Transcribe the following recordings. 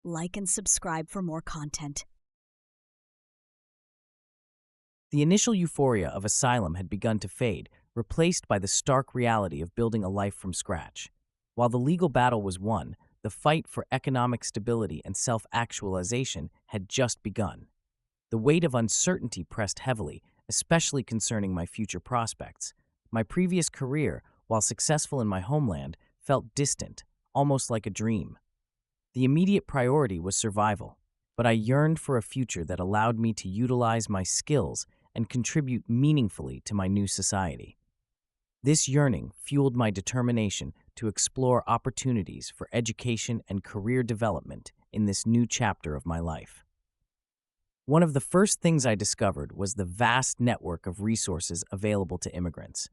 Like and subscribe for more content. The initial euphoria of asylum had begun to fade, replaced by the stark reality of building a life from scratch. While the legal battle was won, the fight for economic stability and self-actualization had just begun. The weight of uncertainty pressed heavily, especially concerning my future prospects. My previous career, while successful in my homeland, felt distant, almost like a dream. The immediate priority was survival, but I yearned for a future that allowed me to utilize my skills and contribute meaningfully to my new society. This yearning fueled my determination to explore opportunities for education and career development in this new chapter of my life. One of the first things I discovered was the vast network of resources available to immigrants.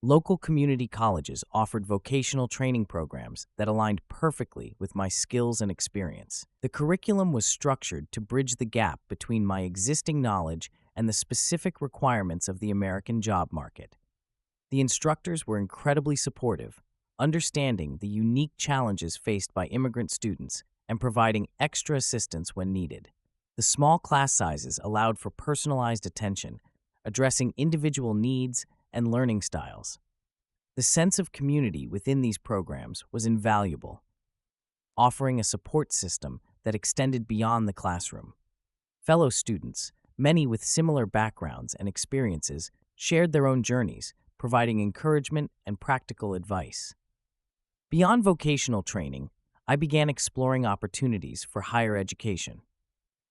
Local community colleges offered vocational training programs that aligned perfectly with my skills and experience. The curriculum was structured to bridge the gap between my existing knowledge and the specific requirements of the American job market. The instructors were incredibly supportive, understanding the unique challenges faced by immigrant students and providing extra assistance when needed. The small class sizes allowed for personalized attention, addressing individual needs and learning styles. The sense of community within these programs was invaluable, offering a support system that extended beyond the classroom. Fellow students, many with similar backgrounds and experiences, shared their own journeys, providing encouragement and practical advice. Beyond vocational training, I began exploring opportunities for higher education.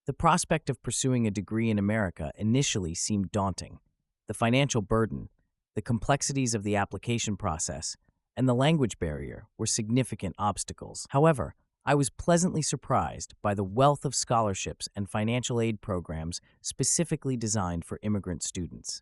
The prospect of pursuing a degree in America initially seemed daunting. The financial burden, the complexities of the application process, and the language barrier were significant obstacles. However, I was pleasantly surprised by the wealth of scholarships and financial aid programs specifically designed for immigrant students.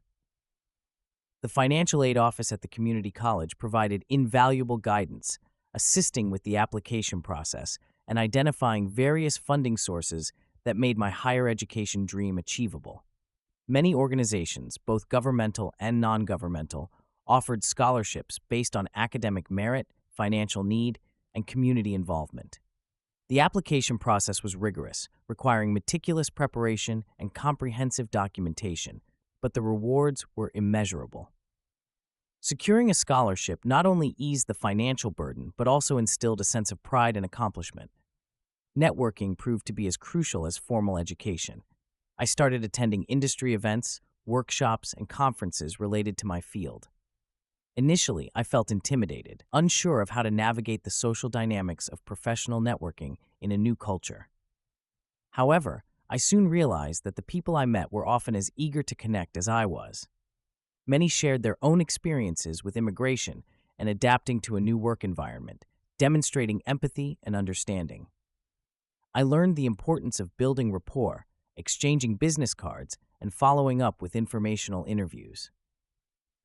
The financial aid office at the community college provided invaluable guidance, assisting with the application process and identifying various funding sources that made my higher education dream achievable. Many organizations, both governmental and non-governmental, offered scholarships based on academic merit, financial need, and community involvement. The application process was rigorous, requiring meticulous preparation and comprehensive documentation, but the rewards were immeasurable. Securing a scholarship not only eased the financial burden, but also instilled a sense of pride and accomplishment. Networking proved to be as crucial as formal education. I started attending industry events, workshops, and conferences related to my field. Initially, I felt intimidated, unsure of how to navigate the social dynamics of professional networking in a new culture. However, I soon realized that the people I met were often as eager to connect as I was. Many shared their own experiences with immigration and adapting to a new work environment, demonstrating empathy and understanding. I learned the importance of building rapport, exchanging business cards, and following up with informational interviews.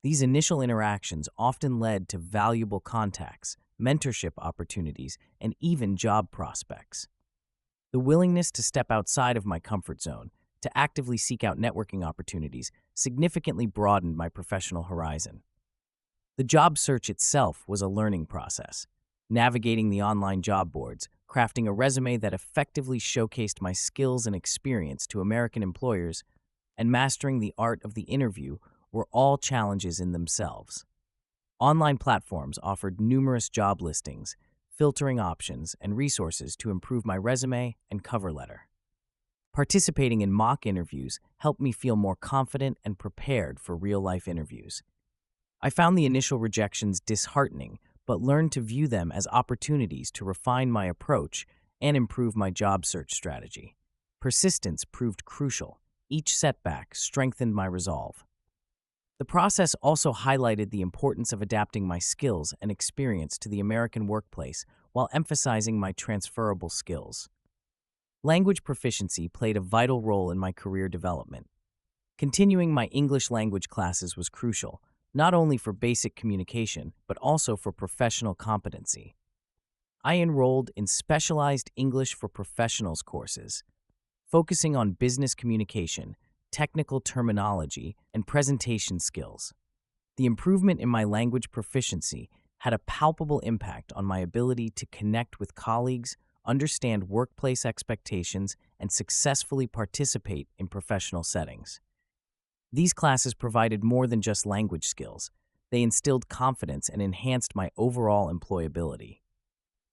These initial interactions often led to valuable contacts, mentorship opportunities, and even job prospects. The willingness to step outside of my comfort zone, to actively seek out networking opportunities, significantly broadened my professional horizon. The job search itself was a learning process. Navigating the online job boards, crafting a resume that effectively showcased my skills and experience to American employers, and mastering the art of the interview were all challenges in themselves. Online platforms offered numerous job listings, filtering options, and resources to improve my resume and cover letter. Participating in mock interviews helped me feel more confident and prepared for real-life interviews. I found the initial rejections disheartening, but learned to view them as opportunities to refine my approach and improve my job search strategy. Persistence proved crucial. Each setback strengthened my resolve. The process also highlighted the importance of adapting my skills and experience to the American workplace while emphasizing my transferable skills. Language proficiency played a vital role in my career development. Continuing my English language classes was crucial, not only for basic communication, but also for professional competency. I enrolled in specialized English for Professionals courses, focusing on business communication, technical terminology, and presentation skills. The improvement in my language proficiency had a palpable impact on my ability to connect with colleagues, understand workplace expectations, and successfully participate in professional settings. These classes provided more than just language skills. They instilled confidence and enhanced my overall employability.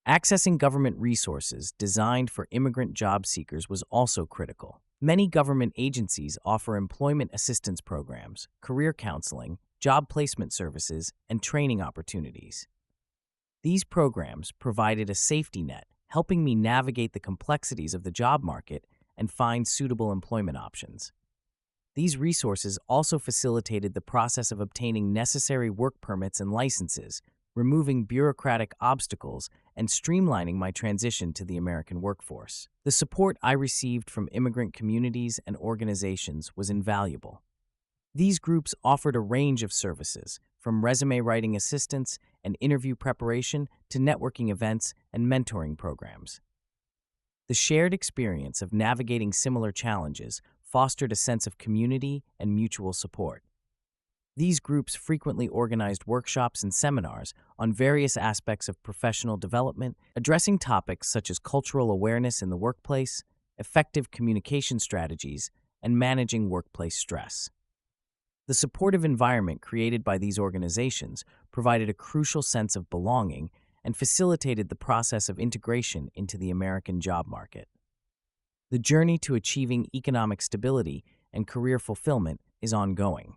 Accessing government resources designed for immigrant job seekers was also critical. Many government agencies offer employment assistance programs, career counseling, job placement services, and training opportunities. These programs provided a safety net, helping me navigate the complexities of the job market and find suitable employment options. These resources also facilitated the process of obtaining necessary work permits and licenses, removing bureaucratic obstacles and streamlining my transition to the American workforce. The support I received from immigrant communities and organizations was invaluable. These groups offered a range of services, from resume writing assistance and interview preparation to networking events and mentoring programs. The shared experience of navigating similar challenges fostered a sense of community and mutual support. These groups frequently organized workshops and seminars on various aspects of professional development, addressing topics such as cultural awareness in the workplace, effective communication strategies, and managing workplace stress. The supportive environment created by these organizations provided a crucial sense of belonging and facilitated the process of integration into the American job market. The journey to achieving economic stability and career fulfillment is ongoing.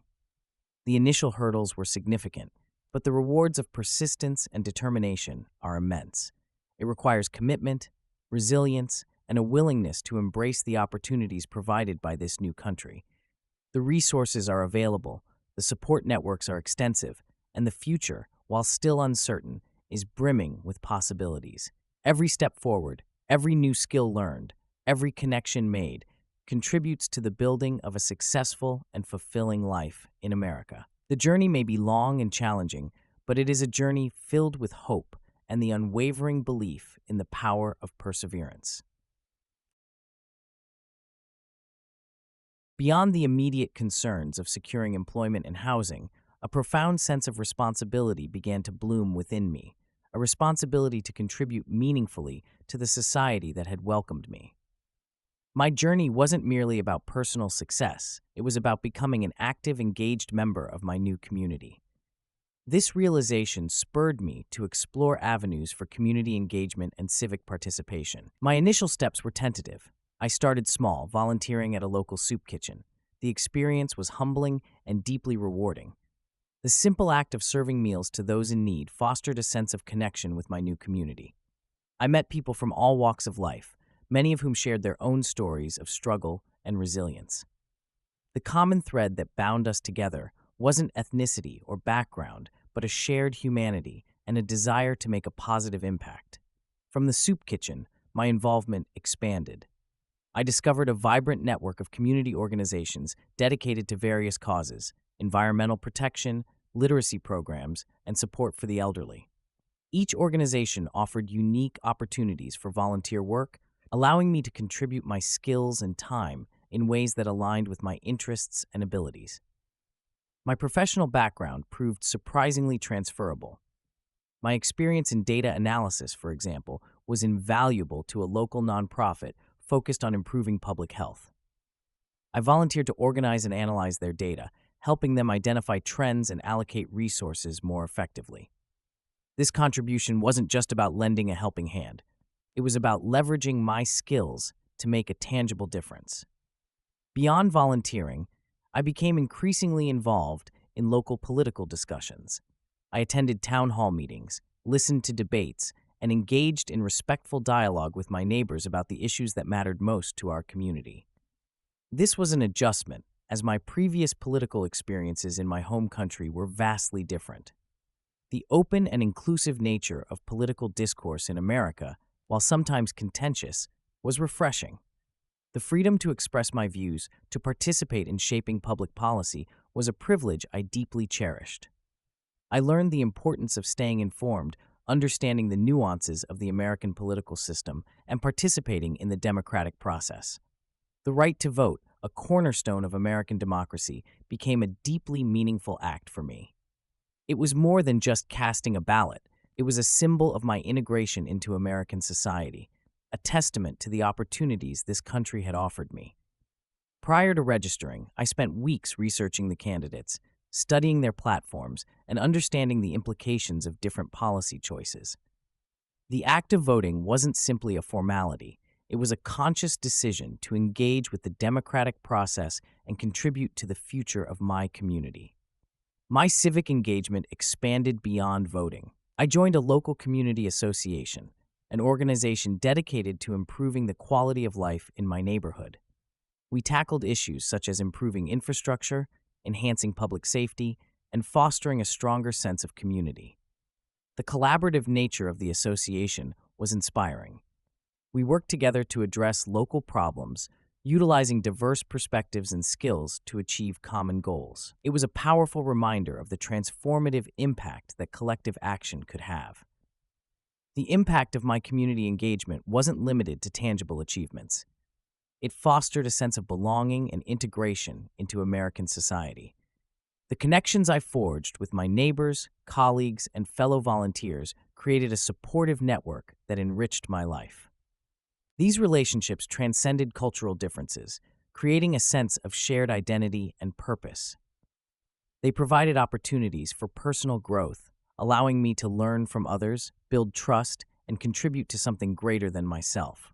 The initial hurdles were significant, but the rewards of persistence and determination are immense. It requires commitment, resilience, and a willingness to embrace the opportunities provided by this new country. The resources are available, the support networks are extensive, and the future, while still uncertain, is brimming with possibilities. Every step forward, every new skill learned, every connection made, contributes to the building of a successful and fulfilling life in America. The journey may be long and challenging, but it is a journey filled with hope and the unwavering belief in the power of perseverance. Beyond the immediate concerns of securing employment and housing, a profound sense of responsibility began to bloom within me, a responsibility to contribute meaningfully to the society that had welcomed me. My journey wasn't merely about personal success, it was about becoming an active, engaged member of my new community. This realization spurred me to explore avenues for community engagement and civic participation. My initial steps were tentative. I started small, volunteering at a local soup kitchen. The experience was humbling and deeply rewarding. The simple act of serving meals to those in need fostered a sense of connection with my new community. I met people from all walks of life, many of whom shared their own stories of struggle and resilience. The common thread that bound us together wasn't ethnicity or background, but a shared humanity and a desire to make a positive impact. From the soup kitchen, my involvement expanded. I discovered a vibrant network of community organizations dedicated to various causes: environmental protection, literacy programs, and support for the elderly. Each organization offered unique opportunities for volunteer work, allowing me to contribute my skills and time in ways that aligned with my interests and abilities. My professional background proved surprisingly transferable. My experience in data analysis, for example, was invaluable to a local nonprofit focused on improving public health. I volunteered to organize and analyze their data, helping them identify trends and allocate resources more effectively. This contribution wasn't just about lending a helping hand. It was about leveraging my skills to make a tangible difference. Beyond volunteering, I became increasingly involved in local political discussions. I attended town hall meetings, listened to debates, and engaged in respectful dialogue with my neighbors about the issues that mattered most to our community. This was an adjustment, as my previous political experiences in my home country were vastly different. The open and inclusive nature of political discourse in America, while sometimes contentious, was refreshing. The freedom to express my views, to participate in shaping public policy, was a privilege I deeply cherished. I learned the importance of staying informed, understanding the nuances of the American political system, and participating in the democratic process. The right to vote, a cornerstone of American democracy, became a deeply meaningful act for me. It was more than just casting a ballot. It was a symbol of my integration into American society, a a testament to the opportunities this country had offered me. Prior to registering, I spent weeks researching the candidates, studying their platforms, and understanding the implications of different policy choices. The act of voting wasn't simply a formality, it was a conscious decision to engage with the democratic process and contribute to the future of my community. My civic engagement expanded beyond voting. I joined a local community association, an organization dedicated to improving the quality of life in my neighborhood. We tackled issues such as improving infrastructure, enhancing public safety, and fostering a stronger sense of community. The collaborative nature of the association was inspiring. We worked together to address local problems, utilizing diverse perspectives and skills to achieve common goals. It was a powerful reminder of the transformative impact that collective action could have. The impact of my community engagement wasn't limited to tangible achievements. It fostered a sense of belonging and integration into American society. The connections I forged with my neighbors, colleagues, and fellow volunteers created a supportive network that enriched my life. These relationships transcended cultural differences, creating a sense of shared identity and purpose. They provided opportunities for personal growth, allowing me to learn from others, build trust, and contribute to something greater than myself.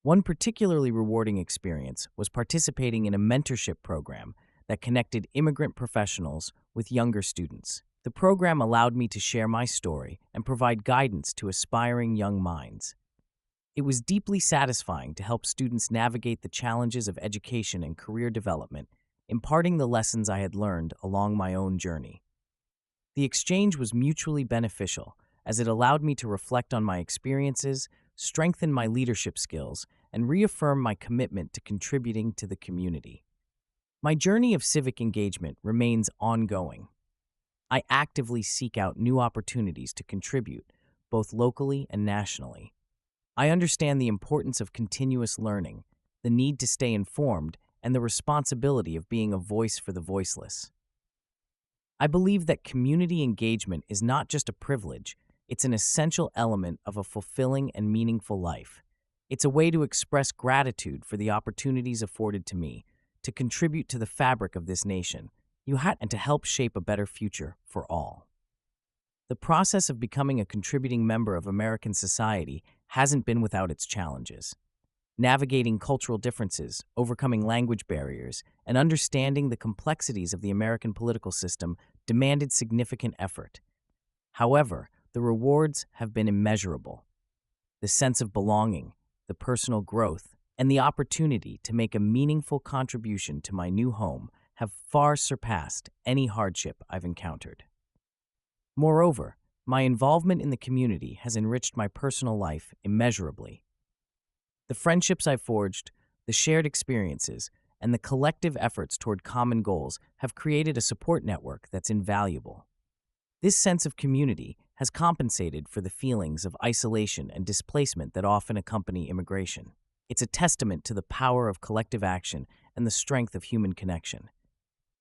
One particularly rewarding experience was participating in a mentorship program that connected immigrant professionals with younger students. The program allowed me to share my story and provide guidance to aspiring young minds. It was deeply satisfying to help students navigate the challenges of education and career development, imparting the lessons I had learned along my own journey. The exchange was mutually beneficial, as it allowed me to reflect on my experiences, strengthen my leadership skills, and reaffirm my commitment to contributing to the community. My journey of civic engagement remains ongoing. I actively seek out new opportunities to contribute, both locally and nationally. I understand the importance of continuous learning, the need to stay informed, and the responsibility of being a voice for the voiceless. I believe that community engagement is not just a privilege, it's an essential element of a fulfilling and meaningful life. It's a way to express gratitude for the opportunities afforded to me, to contribute to the fabric of this nation, and to help shape a better future for all. The process of becoming a contributing member of American society hasn't been without its challenges. Navigating cultural differences, overcoming language barriers, and understanding the complexities of the American political system demanded significant effort. However, the rewards have been immeasurable. The sense of belonging, the personal growth, and the opportunity to make a meaningful contribution to my new home have far surpassed any hardship I've encountered. Moreover, my involvement in the community has enriched my personal life immeasurably. The friendships I've forged, the shared experiences, and the collective efforts toward common goals have created a support network that's invaluable. This sense of community has compensated for the feelings of isolation and displacement that often accompany immigration. It's a testament to the power of collective action and the strength of human connection.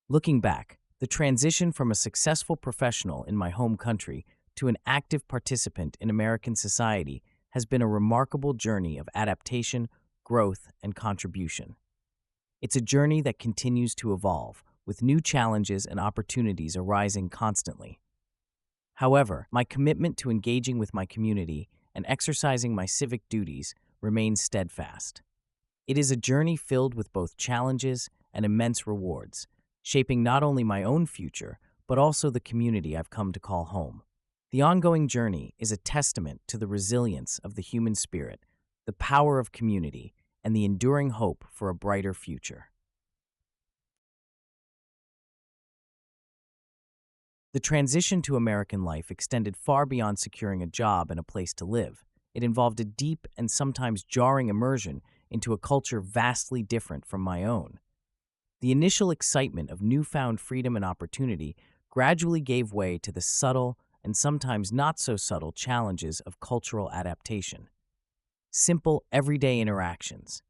Looking back, the transition from a successful professional in my home country to an active participant in American society has been a remarkable journey of adaptation, growth, and contribution. It's a journey that continues to evolve, with new challenges and opportunities arising constantly. However, my commitment to engaging with my community and exercising my civic duties remains steadfast. It is a journey filled with both challenges and immense rewards, shaping not only my own future, but also the community I've come to call home. The ongoing journey is a testament to the resilience of the human spirit, the power of community, and the enduring hope for a brighter future. The transition to American life extended far beyond securing a job and a place to live. It involved a deep and sometimes jarring immersion into a culture vastly different from my own. The initial excitement of newfound freedom and opportunity gradually gave way to the subtle and sometimes not so subtle challenges of cultural adaptation. Simple, everyday interactions,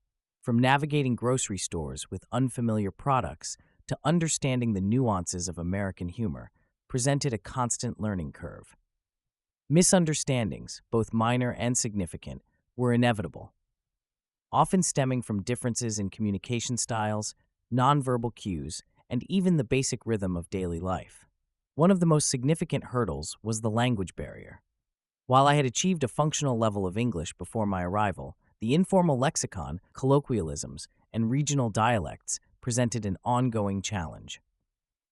from navigating grocery stores with unfamiliar products to understanding the nuances of American humor, presented a constant learning curve. Misunderstandings, both minor and significant, were inevitable, often stemming from differences in communication styles, nonverbal cues, and even the basic rhythm of daily life. One of the most significant hurdles was the language barrier. While I had achieved a functional level of English before my arrival, the informal lexicon, colloquialisms, and regional dialects presented an ongoing challenge.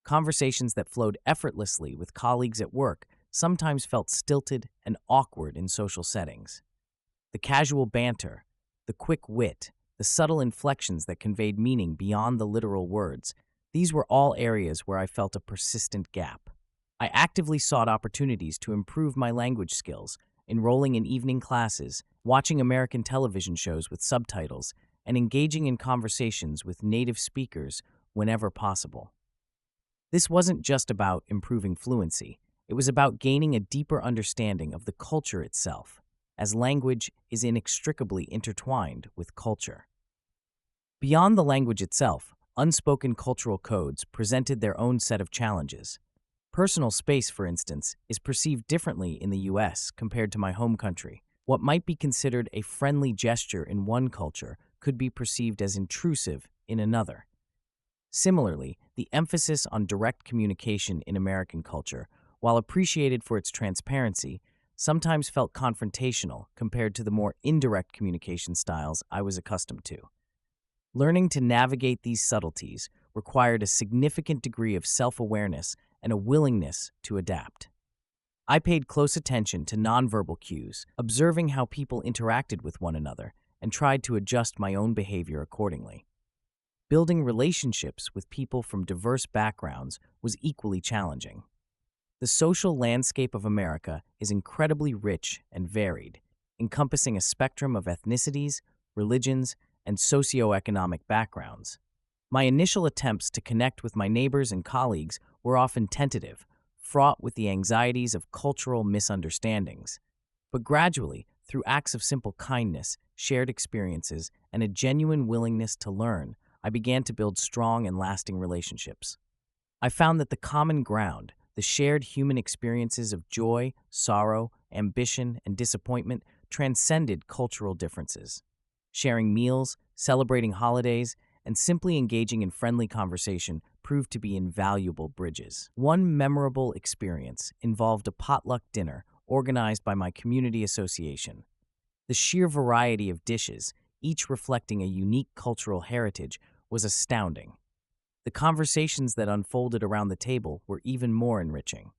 Conversations that flowed effortlessly with colleagues at work sometimes felt stilted and awkward in social settings. The casual banter, the quick wit, the subtle inflections that conveyed meaning beyond the literal words, these were all areas where I felt a persistent gap. I actively sought opportunities to improve my language skills, enrolling in evening classes, watching American television shows with subtitles, and engaging in conversations with native speakers whenever possible. This wasn't just about improving fluency, it was about gaining a deeper understanding of the culture itself, as language is inextricably intertwined with culture. Beyond the language itself, unspoken cultural codes presented their own set of challenges. Personal space, for instance, is perceived differently in the US compared to my home country. What might be considered a friendly gesture in one culture could be perceived as intrusive in another. Similarly, the emphasis on direct communication in American culture, while appreciated for its transparency, sometimes felt confrontational compared to the more indirect communication styles I was accustomed to. Learning to navigate these subtleties required a significant degree of self-awareness and a willingness to adapt. I paid close attention to nonverbal cues, observing how people interacted with one another, and tried to adjust my own behavior accordingly. Building relationships with people from diverse backgrounds was equally challenging. The social landscape of America is incredibly rich and varied, encompassing a spectrum of ethnicities, religions, and socioeconomic backgrounds. My initial attempts to connect with my neighbors and colleagues were often tentative, fraught with the anxieties of cultural misunderstandings. But gradually, through acts of simple kindness, shared experiences, and a genuine willingness to learn, I began to build strong and lasting relationships. I found that the common ground, the shared human experiences of joy, sorrow, ambition, and disappointment transcended cultural differences. Sharing meals, celebrating holidays, and simply engaging in friendly conversation proved to be invaluable bridges. One memorable experience involved a potluck dinner organized by my community association. The sheer variety of dishes, each reflecting a unique cultural heritage, was astounding. The conversations that unfolded around the table were even more enriching.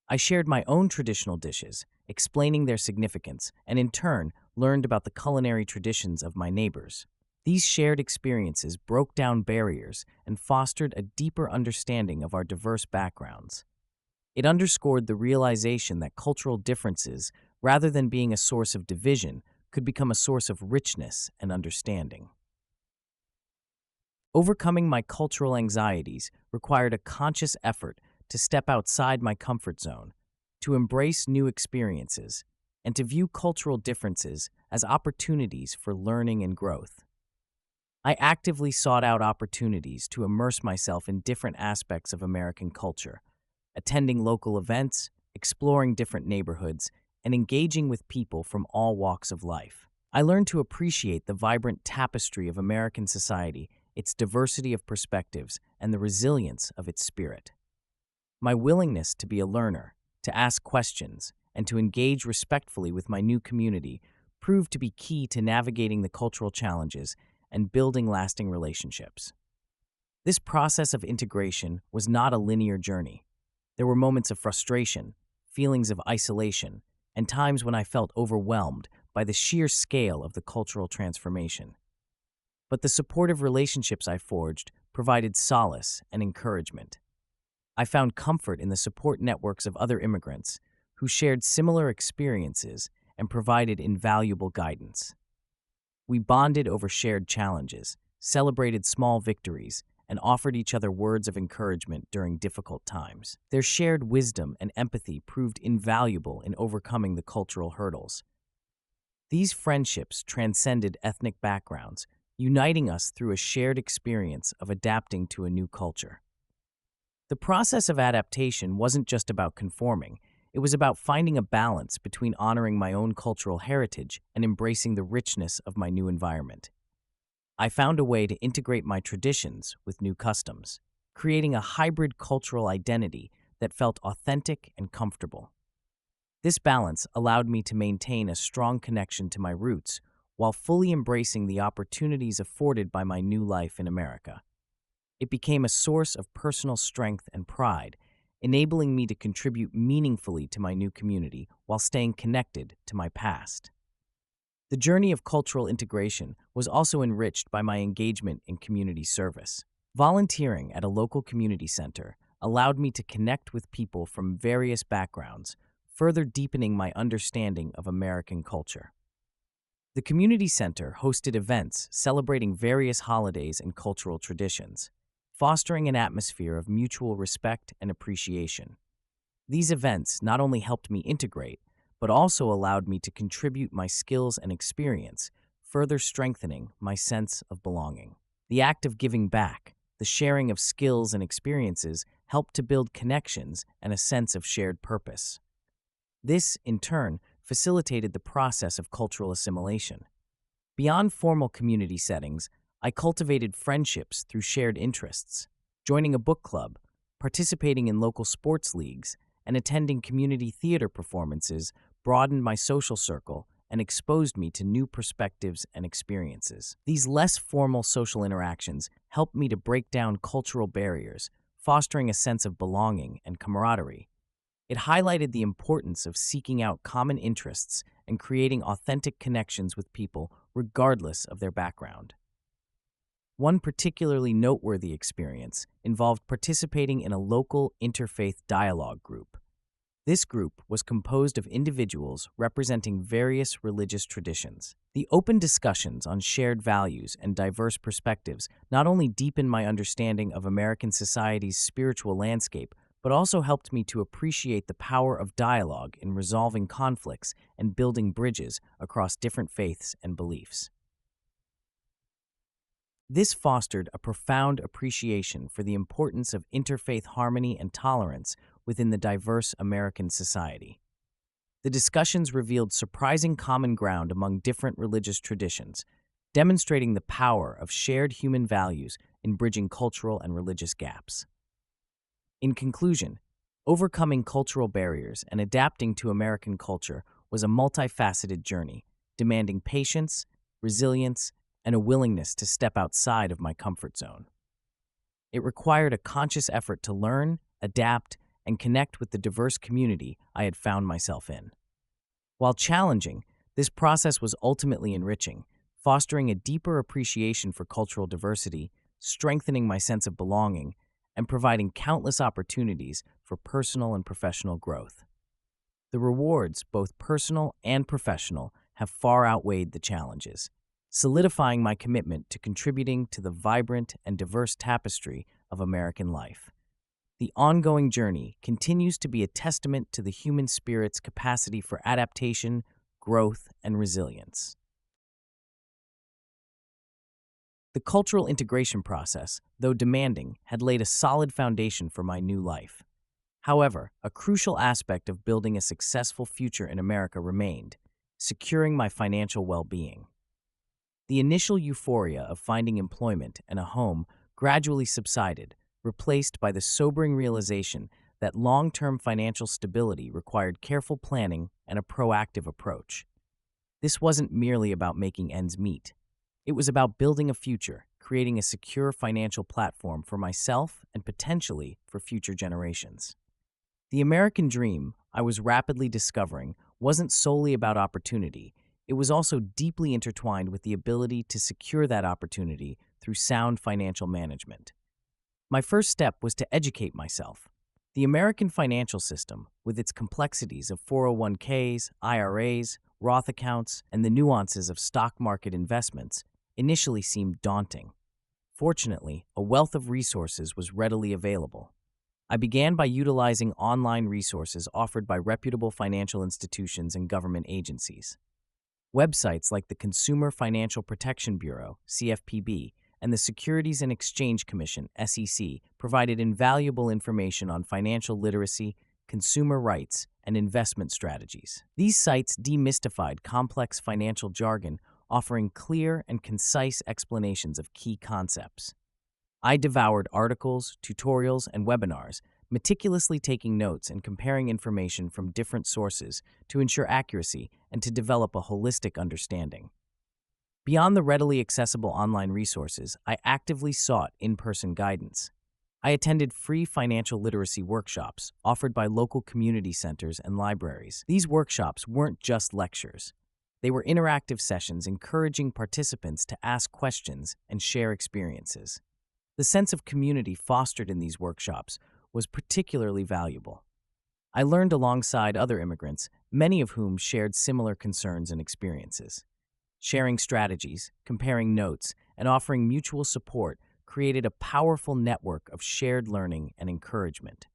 I shared my own traditional dishes, explaining their significance, and in turn learned about the culinary traditions of my neighbors. These shared experiences broke down barriers and fostered a deeper understanding of our diverse backgrounds. It underscored the realization that cultural differences, rather than being a source of division, could become a source of richness and understanding. Overcoming my cultural anxieties required a conscious effort to step outside my comfort zone, to embrace new experiences, and to view cultural differences as opportunities for learning and growth. I actively sought out opportunities to immerse myself in different aspects of American culture, attending local events, exploring different neighborhoods, and engaging with people from all walks of life. I learned to appreciate the vibrant tapestry of American society, its diversity of perspectives, and the resilience of its spirit. My willingness to be a learner, to ask questions, and to engage respectfully with my new community proved to be key to navigating the cultural challenges and building lasting relationships. This process of integration was not a linear journey. There were moments of frustration, feelings of isolation, and times when I felt overwhelmed by the sheer scale of the cultural transformation. But the supportive relationships I forged provided solace and encouragement. I found comfort in the support networks of other immigrants who shared similar experiences and provided invaluable guidance. We bonded over shared challenges, celebrated small victories, and offered each other words of encouragement during difficult times. Their shared wisdom and empathy proved invaluable in overcoming the cultural hurdles. These friendships transcended ethnic backgrounds, uniting us through a shared experience of adapting to a new culture. The process of adaptation wasn't just about conforming, It was about finding a balance between honoring my own cultural heritage and embracing the richness of my new environment. I found a way to integrate my traditions with new customs, creating a hybrid cultural identity that felt authentic and comfortable. This balance allowed me to maintain a strong connection to my roots while fully embracing the opportunities afforded by my new life in America. It became a source of personal strength and pride, enabling me to contribute meaningfully to my new community while staying connected to my past. The journey of cultural integration was also enriched by my engagement in community service. Volunteering at a local community center allowed me to connect with people from various backgrounds, further deepening my understanding of American culture. The community center hosted events celebrating various holidays and cultural traditions, fostering an atmosphere of mutual respect and appreciation. These events not only helped me integrate, but also allowed me to contribute my skills and experience, further strengthening my sense of belonging. The act of giving back, the sharing of skills and experiences, helped to build connections and a sense of shared purpose. This, in turn, facilitated the process of cultural assimilation. Beyond formal community settings, I cultivated friendships through shared interests. Joining a book club, participating in local sports leagues, and attending community theater performances broadened my social circle and exposed me to new perspectives and experiences. These less formal social interactions helped me to break down cultural barriers, fostering a sense of belonging and camaraderie. It highlighted the importance of seeking out common interests and creating authentic connections with people regardless of their background. One particularly noteworthy experience involved participating in a local interfaith dialogue group. This group was composed of individuals representing various religious traditions. The open discussions on shared values and diverse perspectives not only deepened my understanding of American society's spiritual landscape, but also helped me to appreciate the power of dialogue in resolving conflicts and building bridges across different faiths and beliefs. This fostered a profound appreciation for the importance of interfaith harmony and tolerance within the diverse American society. The discussions revealed surprising common ground among different religious traditions, demonstrating the power of shared human values in bridging cultural and religious gaps. In conclusion, overcoming cultural barriers and adapting to American culture was a multifaceted journey, demanding patience, resilience, and a willingness to step outside of my comfort zone. It required a conscious effort to learn, adapt, and connect with the diverse community I had found myself in. While challenging, this process was ultimately enriching, fostering a deeper appreciation for cultural diversity, strengthening my sense of belonging, and providing countless opportunities for personal and professional growth. The rewards, both personal and professional, have far outweighed the challenges, solidifying my commitment to contributing to the vibrant and diverse tapestry of American life. The ongoing journey continues to be a testament to the human spirit's capacity for adaptation, growth, and resilience. The cultural integration process, though demanding, had laid a solid foundation for my new life. However, a crucial aspect of building a successful future in America remained: securing my financial well-being. The initial euphoria of finding employment and a home gradually subsided, replaced by the sobering realization that long-term financial stability required careful planning and a proactive approach. This wasn't merely about making ends meet. It was about building a future, creating a secure financial platform for myself and potentially for future generations. The American dream I was rapidly discovering wasn't solely about opportunity. It was also deeply intertwined with the ability to secure that opportunity through sound financial management. My first step was to educate myself. The American financial system, with its complexities of 401ks, IRAs, Roth accounts, and the nuances of stock market investments, initially seemed daunting. Fortunately, a wealth of resources was readily available. I began by utilizing online resources offered by reputable financial institutions and government agencies. Websites like the Consumer Financial Protection Bureau, CFPB, and the Securities and Exchange Commission, SEC, provided invaluable information on financial literacy, consumer rights, and investment strategies. These sites demystified complex financial jargon, offering clear and concise explanations of key concepts. I devoured articles, tutorials, and webinars, meticulously taking notes and comparing information from different sources to ensure accuracy and to develop a holistic understanding. Beyond the readily accessible online resources, I actively sought in-person guidance. I attended free financial literacy workshops offered by local community centers and libraries. These workshops weren't just lectures. They were interactive sessions encouraging participants to ask questions and share experiences. The sense of community fostered in these workshops was particularly valuable. I learned alongside other immigrants, many of whom shared similar concerns and experiences. Sharing strategies, comparing notes, and offering mutual support created a powerful network of shared learning and encouragement.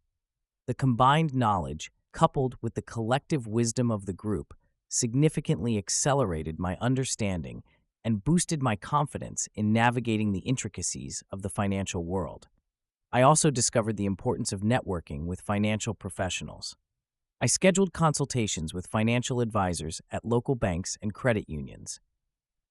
The combined knowledge, coupled with the collective wisdom of the group, significantly accelerated my understanding and boosted my confidence in navigating the intricacies of the financial world. I also discovered the importance of networking with financial professionals. I scheduled consultations with financial advisors at local banks and credit unions.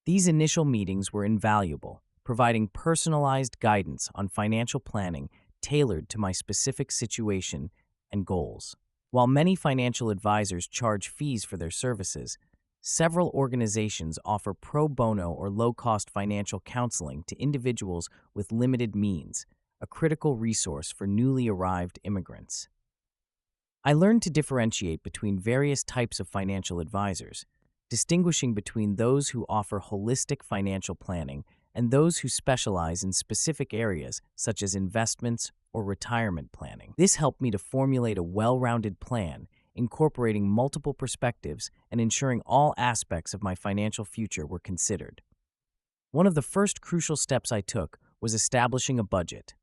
These initial meetings were invaluable, providing personalized guidance on financial planning tailored to my specific situation and goals. While many financial advisors charge fees for their services, several organizations offer pro bono or low-cost financial counseling to individuals with limited means, a critical resource for newly arrived immigrants. I learned to differentiate between various types of financial advisors, distinguishing between those who offer holistic financial planning and those who specialize in specific areas such as investments or retirement planning. This helped me to formulate a well-rounded plan, incorporating multiple perspectives and ensuring all aspects of my financial future were considered. One of the first crucial steps I took was establishing a budget.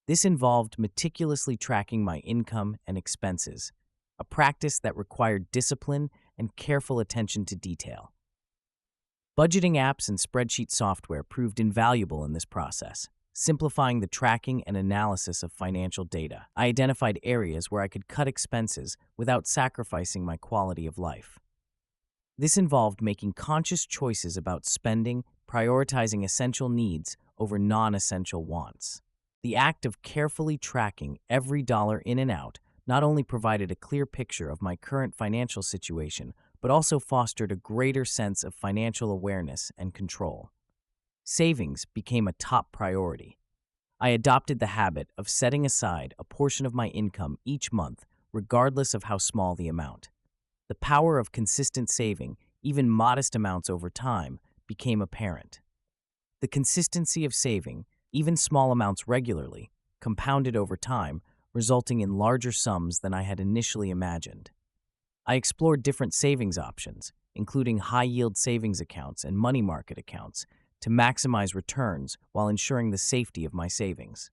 This involved meticulously tracking my income and expenses, a practice that required discipline and careful attention to detail. Budgeting apps and spreadsheet software proved invaluable in this process, simplifying the tracking and analysis of financial data. I identified areas where I could cut expenses without sacrificing my quality of life. This involved making conscious choices about spending, prioritizing essential needs over non-essential wants. The act of carefully tracking every dollar in and out not only provided a clear picture of my current financial situation, but also fostered a greater sense of financial awareness and control. Savings became a top priority. I adopted the habit of setting aside a portion of my income each month, regardless of how small the amount. The power of consistent saving, even modest amounts over time, became apparent. The consistency of saving, even small amounts regularly, compounded over time, resulting in larger sums than I had initially imagined. I explored different savings options, including high-yield savings accounts and money market accounts, to maximize returns while ensuring the safety of my savings.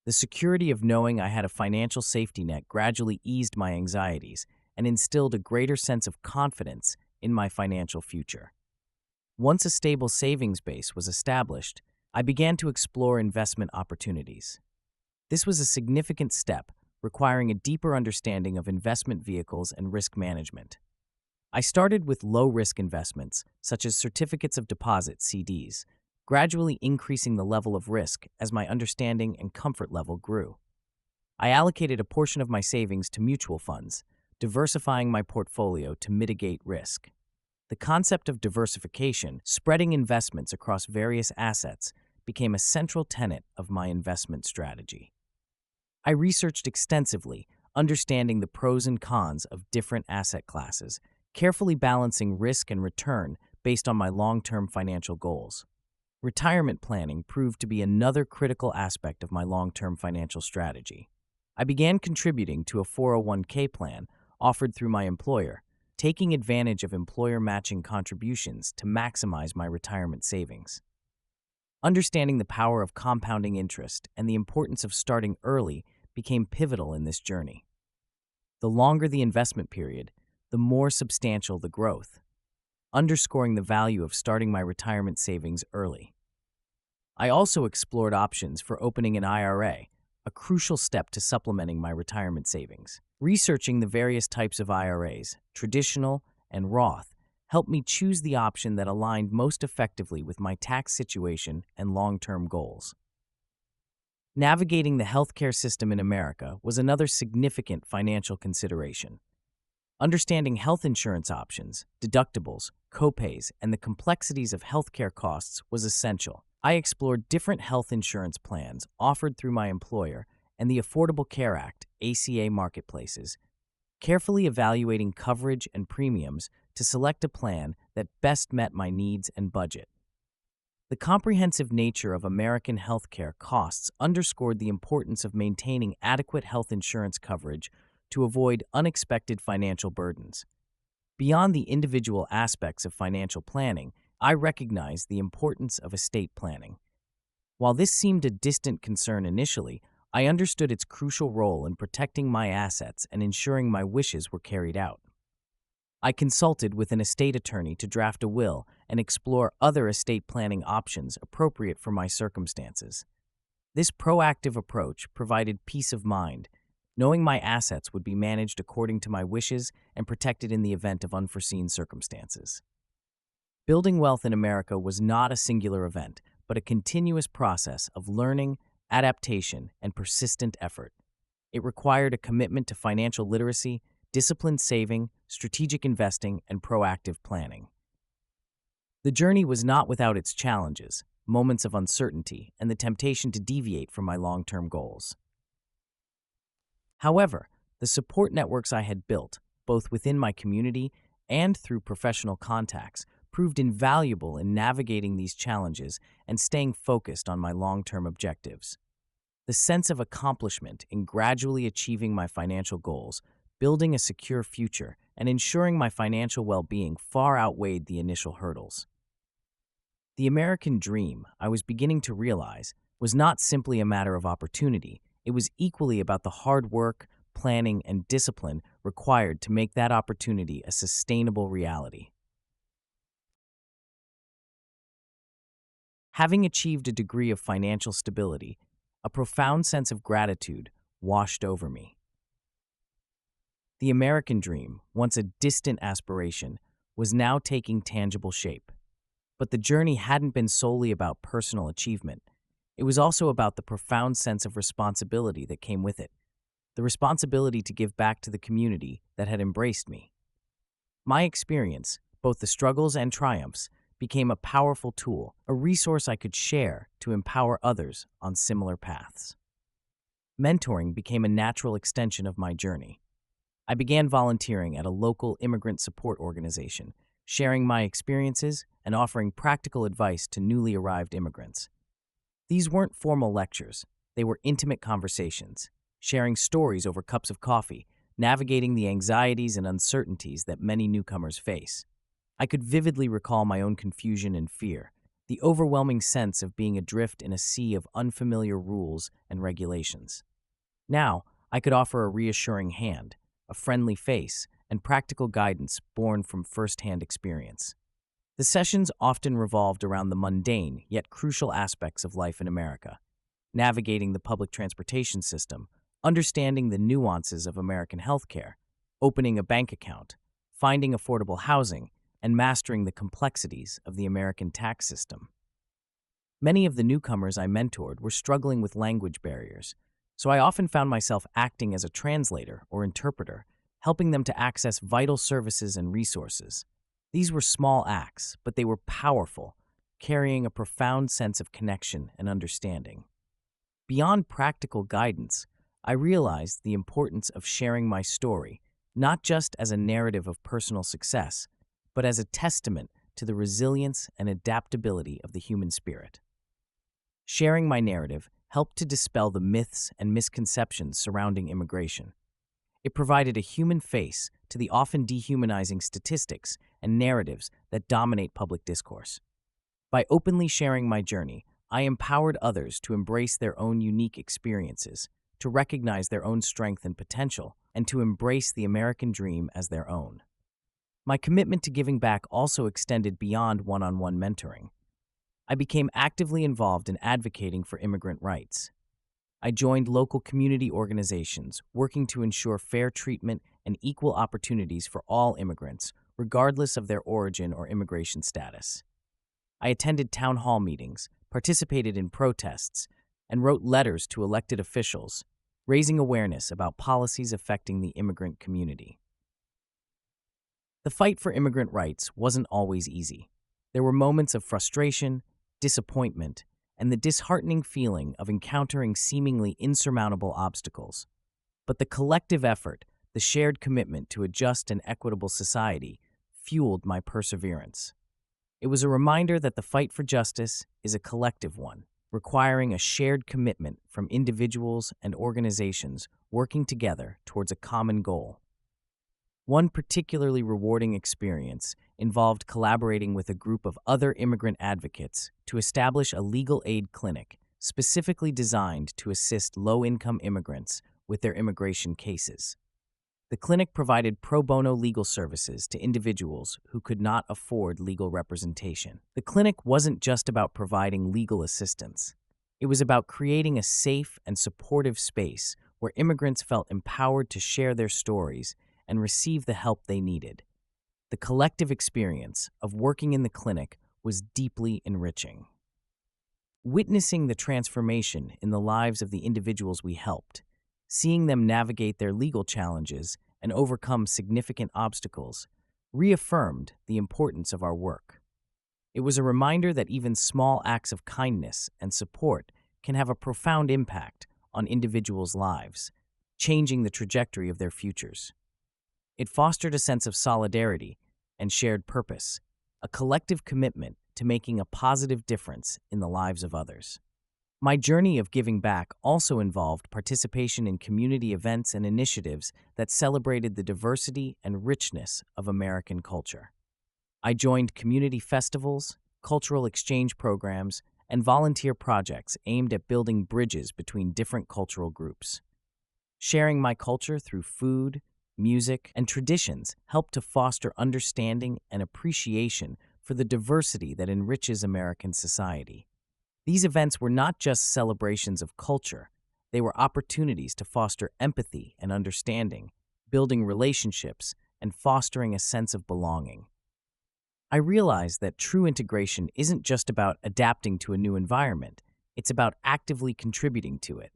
The security of knowing I had a financial safety net gradually eased my anxieties and instilled a greater sense of confidence in my financial future. Once a stable savings base was established, I began to explore investment opportunities. This was a significant step, requiring a deeper understanding of investment vehicles and risk management. I started with low-risk investments, such as certificates of deposit (CDs), gradually increasing the level of risk as my understanding and comfort level grew. I allocated a portion of my savings to mutual funds, diversifying my portfolio to mitigate risk. The concept of diversification, spreading investments across various assets, became a central tenet of my investment strategy. I researched extensively, understanding the pros and cons of different asset classes, carefully balancing risk and return based on my long-term financial goals. Retirement planning proved to be another critical aspect of my long-term financial strategy. I began contributing to a 401k plan offered through my employer, taking advantage of employer matching contributions to maximize my retirement savings. Understanding the power of compounding interest and the importance of starting early became pivotal in this journey. The longer the investment period, the more substantial the growth, underscoring the value of starting my retirement savings early. I also explored options for opening an IRA, a crucial step to supplementing my retirement savings. Researching the various types of IRAs, traditional and Roth, helped me choose the option that aligned most effectively with my tax situation and long-term goals. Navigating the healthcare system in America was another significant financial consideration. Understanding health insurance options, deductibles, copays, and the complexities of healthcare costs was essential. I explored different health insurance plans offered through my employer and the Affordable Care Act (ACA) marketplaces, carefully evaluating coverage and premiums to select a plan that best met my needs and budget. The comprehensive nature of American healthcare costs underscored the importance of maintaining adequate health insurance coverage to avoid unexpected financial burdens. Beyond the individual aspects of financial planning, I recognized the importance of estate planning. While this seemed a distant concern initially, I understood its crucial role in protecting my assets and ensuring my wishes were carried out. I consulted with an estate attorney to draft a will and explore other estate planning options appropriate for my circumstances. This proactive approach provided peace of mind, knowing my assets would be managed according to my wishes and protected in the event of unforeseen circumstances. Building wealth in America was not a singular event, but a continuous process of learning, adaptation, and persistent effort. It required a commitment to financial literacy, disciplined saving, strategic investing, and proactive planning. The journey was not without its challenges, moments of uncertainty, and the temptation to deviate from my long-term goals. However, the support networks I had built, both within my community and through professional contacts, proved invaluable in navigating these challenges and staying focused on my long-term objectives. The sense of accomplishment in gradually achieving my financial goals, building a secure future, and ensuring my financial well-being far outweighed the initial hurdles. The American dream, I was beginning to realize, was not simply a matter of opportunity. It was equally about the hard work, planning, and discipline required to make that opportunity a sustainable reality. Having achieved a degree of financial stability, a profound sense of gratitude washed over me. The American dream, once a distant aspiration, was now taking tangible shape. But the journey hadn't been solely about personal achievement. It was also about the profound sense of responsibility that came with it, the responsibility to give back to the community that had embraced me. My experience, both the struggles and triumphs, became a powerful tool, a resource I could share to empower others on similar paths. Mentoring became a natural extension of my journey. I began volunteering at a local immigrant support organization, sharing my experiences and offering practical advice to newly arrived immigrants. These weren't formal lectures, they were intimate conversations, sharing stories over cups of coffee, navigating the anxieties and uncertainties that many newcomers face. I could vividly recall my own confusion and fear, the overwhelming sense of being adrift in a sea of unfamiliar rules and regulations. Now, I could offer a reassuring hand, a friendly face, and practical guidance born from first-hand experience. The sessions often revolved around the mundane yet crucial aspects of life in America, navigating the public transportation system, understanding the nuances of American healthcare, opening a bank account, finding affordable housing, and mastering the complexities of the American tax system. Many of the newcomers I mentored were struggling with language barriers, so I often found myself acting as a translator or interpreter, helping them to access vital services and resources. These were small acts, but they were powerful, carrying a profound sense of connection and understanding. Beyond practical guidance, I realized the importance of sharing my story, not just as a narrative of personal success, but as a testament to the resilience and adaptability of the human spirit. Sharing my narrative helped to dispel the myths and misconceptions surrounding immigration. It provided a human face to the often dehumanizing statistics and narratives that dominate public discourse. By openly sharing my journey, I empowered others to embrace their own unique experiences, to recognize their own strength and potential, and to embrace the American dream as their own. My commitment to giving back also extended beyond one-on-one mentoring. I became actively involved in advocating for immigrant rights. I joined local community organizations working to ensure fair treatment and equal opportunities for all immigrants, regardless of their origin or immigration status. I attended town hall meetings, participated in protests, and wrote letters to elected officials, raising awareness about policies affecting the immigrant community. The fight for immigrant rights wasn't always easy. There were moments of frustration, disappointment, and the disheartening feeling of encountering seemingly insurmountable obstacles. But the collective effort, the shared commitment to a just and equitable society, fueled my perseverance. It was a reminder that the fight for justice is a collective one, requiring a shared commitment from individuals and organizations working together towards a common goal. One particularly rewarding experience involved collaborating with a group of other immigrant advocates to establish a legal aid clinic specifically designed to assist low-income immigrants with their immigration cases. The clinic provided pro bono legal services to individuals who could not afford legal representation. The clinic wasn't just about providing legal assistance. It was about creating a safe and supportive space where immigrants felt empowered to share their stories and receive the help they needed. The collective experience of working in the clinic was deeply enriching. Witnessing the transformation in the lives of the individuals we helped, seeing them navigate their legal challenges and overcome significant obstacles, reaffirmed the importance of our work. It was a reminder that even small acts of kindness and support can have a profound impact on individuals' lives, changing the trajectory of their futures. It fostered a sense of solidarity and shared purpose, a collective commitment to making a positive difference in the lives of others. My journey of giving back also involved participation in community events and initiatives that celebrated the diversity and richness of American culture. I joined community festivals, cultural exchange programs, and volunteer projects aimed at building bridges between different cultural groups. Sharing my culture through food, music, and traditions helped to foster understanding and appreciation for the diversity that enriches American society. These events were not just celebrations of culture, they were opportunities to foster empathy and understanding, building relationships, and fostering a sense of belonging. I realized that true integration isn't just about adapting to a new environment, it's about actively contributing to it.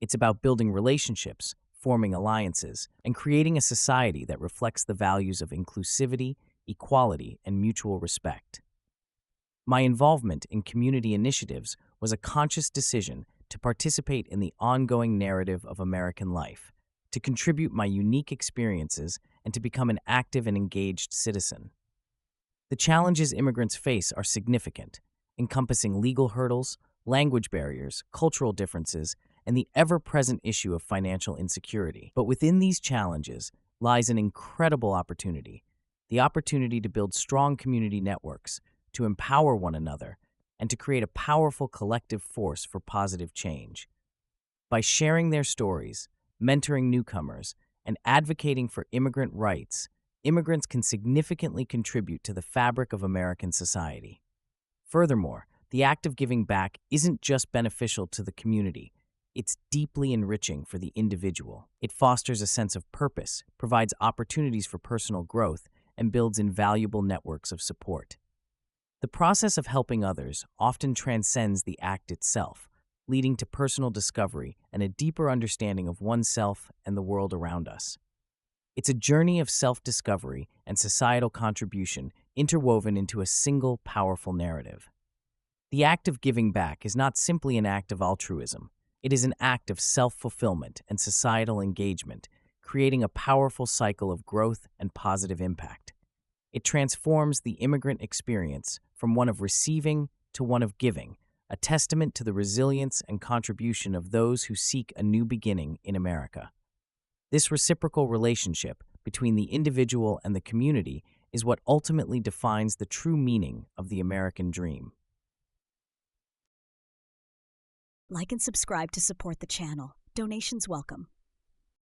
It's about building relationships, forming alliances, and creating a society that reflects the values of inclusivity, equality, and mutual respect. My involvement in community initiatives was a conscious decision to participate in the ongoing narrative of American life, to contribute my unique experiences, and to become an active and engaged citizen. The challenges immigrants face are significant, encompassing legal hurdles, language barriers, cultural differences, and the ever-present issue of financial insecurity. But within these challenges lies an incredible opportunity, the opportunity to build strong community networks, to empower one another, and to create a powerful collective force for positive change. By sharing their stories, mentoring newcomers, and advocating for immigrant rights, immigrants can significantly contribute to the fabric of American society. Furthermore, the act of giving back isn't just beneficial to the community, it's deeply enriching for the individual. It fosters a sense of purpose, provides opportunities for personal growth, and builds invaluable networks of support. The process of helping others often transcends the act itself, leading to personal discovery and a deeper understanding of oneself and the world around us. It's a journey of self-discovery and societal contribution interwoven into a single powerful narrative. The act of giving back is not simply an act of altruism. It is an act of self-fulfillment and societal engagement, creating a powerful cycle of growth and positive impact. It transforms the immigrant experience from one of receiving to one of giving, a testament to the resilience and contribution of those who seek a new beginning in America. This reciprocal relationship between the individual and the community is what ultimately defines the true meaning of the American dream. Like and subscribe to support the channel. Donations welcome.